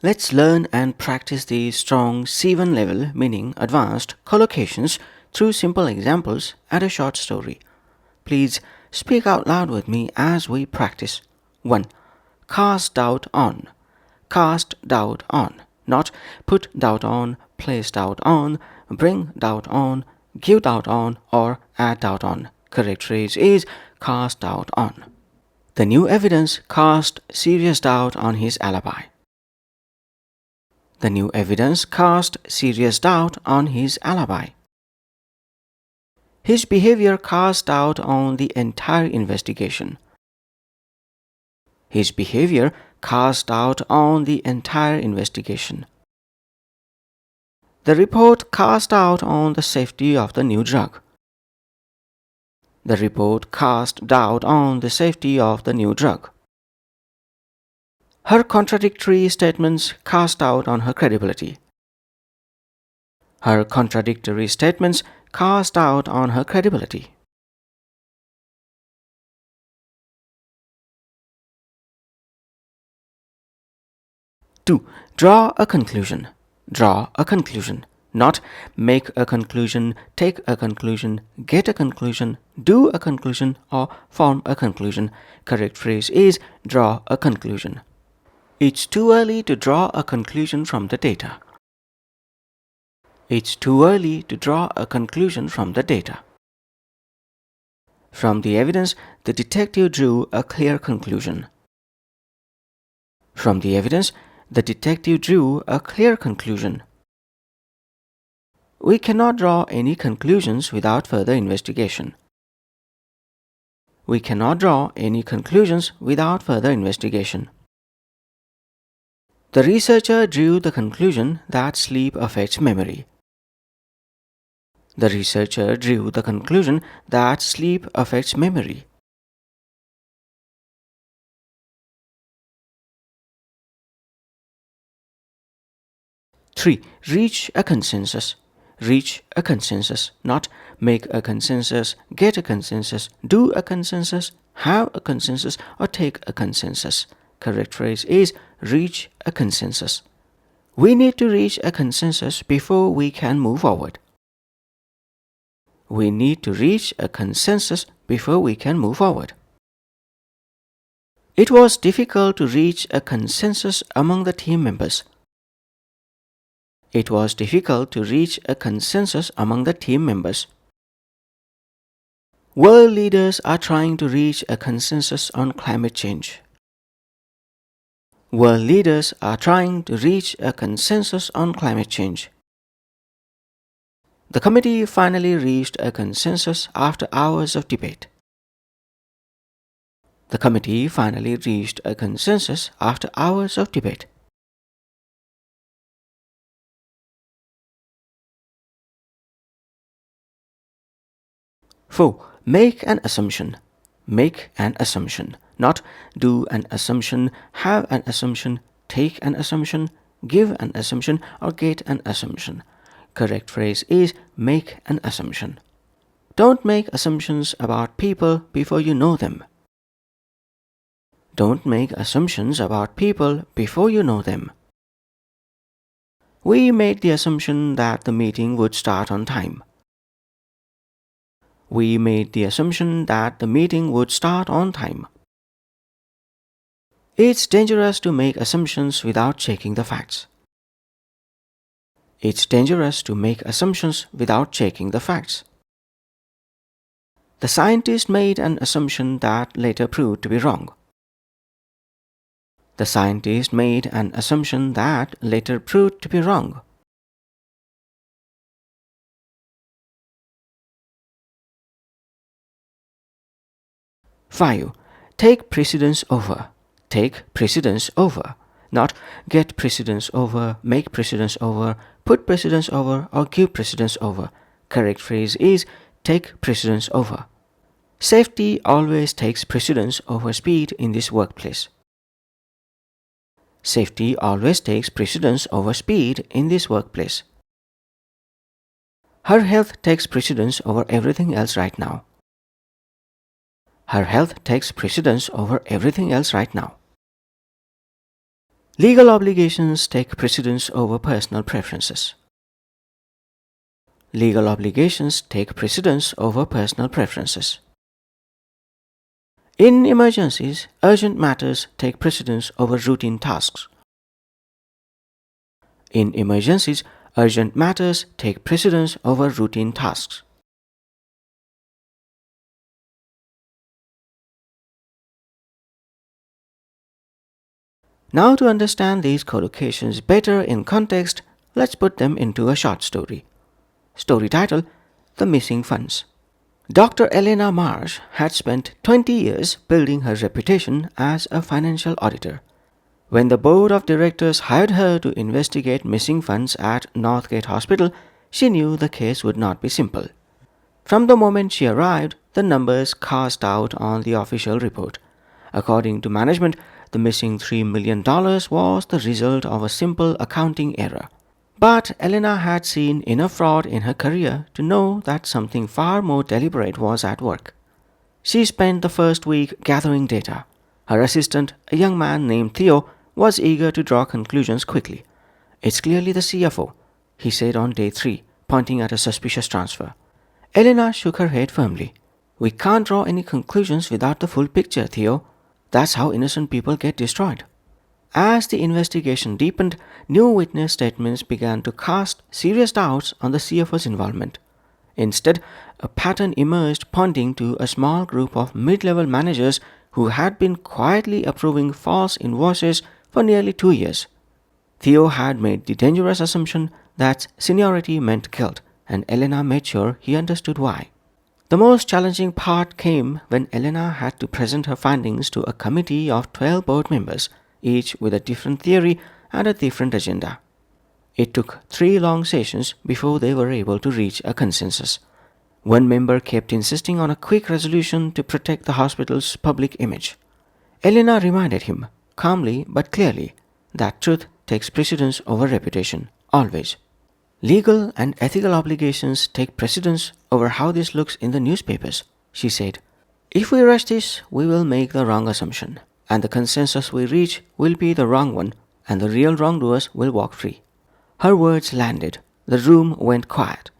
Let's learn and practice the strong C1 level, meaning advanced, collocations through simple examples and a short story. Please speak out loud with me as we practice. 1. Cast doubt on. Cast doubt on. Not put doubt on, place doubt on, bring doubt on, give doubt on, or add doubt on. Correct phrase is cast doubt on. The new evidence cast serious doubt on his alibi. The new evidence cast serious doubt on his alibi. His behavior cast doubt on the entire investigation. His behavior cast doubt on the entire investigation. The report cast doubt on the safety of the new drug. The report cast doubt on the safety of the new drug. Her contradictory statements cast doubt on her credibility. Her contradictory statements cast doubt on her credibility. Two. Draw a conclusion. Draw a conclusion. Not make a conclusion, take a conclusion, get a conclusion, do a conclusion, or form a conclusion. Correct phrase is draw a conclusion. It's too early to draw a conclusion from the data. It's too early to draw a conclusion from the data. From the evidence, the detective drew a clear conclusion. From the evidence, the detective drew a clear conclusion. We cannot draw any conclusions without further investigation. We cannot draw any conclusions without further investigation. The researcher drew the conclusion that sleep affects memory. The researcher drew the conclusion that sleep affects memory. Three. Reach a consensus. Reach a consensus. Not make a consensus, get a consensus, do a consensus, have a consensus, or take a consensus. Correct phrase is reach a consensus. We need to reach a consensus before we can move forward. We need to reach a consensus before we can move forward. It was difficult to reach a consensus among the team members. It was difficult to reach a consensus among the team members. World leaders are trying to reach a consensus on climate change. World leaders are trying to reach a consensus on climate change. The committee finally reached a consensus after hours of debate. The committee finally reached a consensus after hours of debate. 4. Make an assumption. Make an assumption. Not do an assumption, have an assumption, take an assumption, give an assumption, or get an assumption. Correct phrase is make an assumption. Don't make assumptions about people before you know them. Don't make assumptions about people before you know them. We made the assumption that the meeting would start on time. We made the assumption that the meeting would start on time. It's dangerous to make assumptions without checking the facts. It's dangerous to make assumptions without checking the facts. The scientist made an assumption that later proved to be wrong. The scientist made an assumption that later proved to be wrong. 5. Take precedence over. Take precedence over. Not get precedence over, make precedence over, put precedence over, or give precedence over. Correct phrase is take precedence over. Safety always takes precedence over speed in this workplace. Safety always takes precedence over speed in this workplace. Her health takes precedence over everything else right now. Her health takes precedence over everything else right now. Legal obligations take precedence over personal preferences. Legal obligations take precedence over personal preferences. In emergencies, urgent matters take precedence over routine tasks. In emergencies, urgent matters take precedence over routine tasks. Now, to understand these collocations better in context, let's put them into a short story. Story title: The Missing Funds. Dr. Elena Marsh had spent 20 years building her reputation as a financial auditor. When the board of directors hired her to investigate missing funds at Northgate Hospital, she knew the case would not be simple. From the moment she arrived, the numbers cast out on the official report. According to management, the missing $3 million was the result of a simple accounting error. But Elena had seen enough fraud in her career to know that something far more deliberate was at work. She spent the first week gathering data. Her assistant, a young man named Theo, was eager to draw conclusions quickly. "It's clearly the CFO," he said on day 3, pointing at a suspicious transfer. Elena shook her head firmly. "We can't draw any conclusions without the full picture, Theo. That's how innocent people get destroyed." As the investigation deepened, new witness statements began to cast serious doubts on the CFO's involvement. Instead, a pattern emerged pointing to a small group of mid-level managers who had been quietly approving false invoices for nearly 2 years. Theo had made the dangerous assumption that seniority meant guilt, and Elena made sure he understood why. The most challenging part came when Elena had to present her findings to a committee of 12 board members, each with a different theory and a different agenda. It took 3 long sessions before they were able to reach a consensus. One member kept insisting on a quick resolution to protect the hospital's public image. Elena reminded him, calmly but clearly, that truth takes precedence over reputation, always. "Legal and ethical obligations take precedence over how this looks in the newspapers," she said. "If we rush this, we will make the wrong assumption, and the consensus we reach will be the wrong one, and the real wrongdoers will walk free." Her words landed. The room went quiet.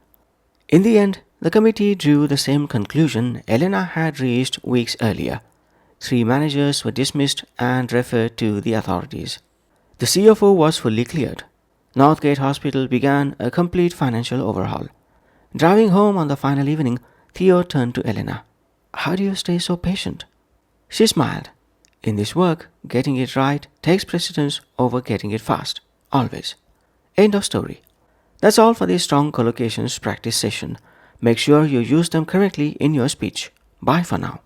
In the end, the committee drew the same conclusion Elena had reached weeks earlier. 3 managers were dismissed and referred to the authorities. The CFO was fully cleared. Northgate Hospital began a complete financial overhaul. Driving home on the final evening, Theo turned to Elena. "How do you stay so patient?" She smiled. "In this work, getting it right takes precedence over getting it fast. Always." End of story. That's all for this strong collocations practice session. Make sure you use them correctly in your speech. Bye for now.